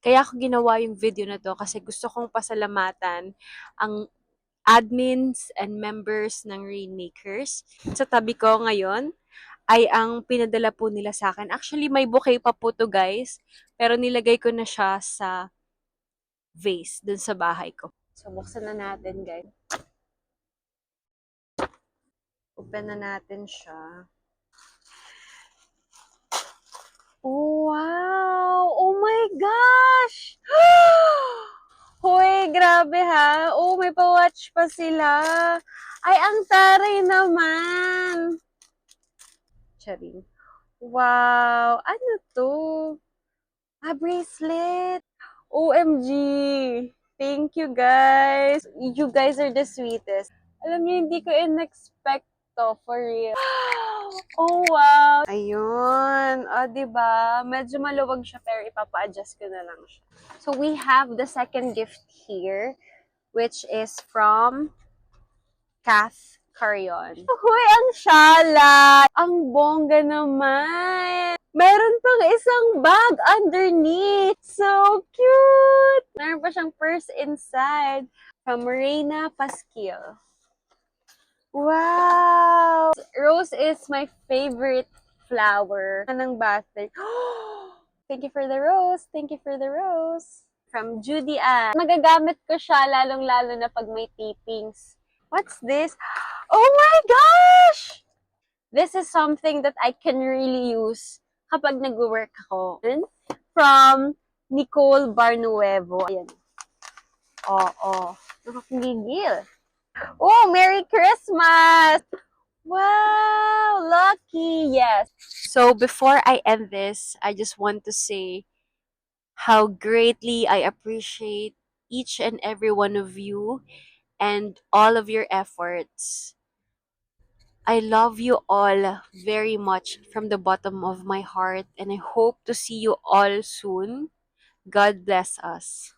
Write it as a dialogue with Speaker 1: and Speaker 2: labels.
Speaker 1: Kaya ako ginawa yung video na 'to kasi gusto kong pasalamatan ang admins and members ng Rainmakers. Sa tabi ko ngayon ay ang pinadala po nila sa akin. Actually, may bouquet pa po 'to guys, pero nilagay ko na siya sa vase dun sa bahay ko. So, buksan na natin guys. Open na natin siya. Oh, wow! Oh my gosh! Hoy, grabe ha! Oh, may pa-watch pa sila. Ay, ang taray naman! Charing. Wow! Ano to? Bracelet! OMG! Thank you guys! You guys are the sweetest. Alam niyo, hindi ko in-expect to, for real. Oh, wow! Ayun. O, diba? Medyo maluwag siya, pero ipapa-adjust ko na lang siya. So, we have the second gift here, which is from Kath Carion. Hoy, ang shala! Ang bongga naman! Meron pang isang bag underneath. So cute! Meron pa siyang purse inside from Reina Pasquil. Wow! Rose is my favorite flower ng birthday. Thank you for the rose. Thank you for the rose. From Judy Ann. Magagamit ko siya lalong-lalo na pag may tapings. What's this? Oh my gosh! This is something that I can really use kapag nag-work ako. From Nicole Barnuevo. Ayan. Oo. Nakakagigil. Oh, Merry Christmas! Wow! Lucky! Yes. So, before I end this, I just want to say how greatly I appreciate each and every one of you and all of your efforts. I love you all very much from the bottom of my heart, and I hope to see you all soon. God bless us.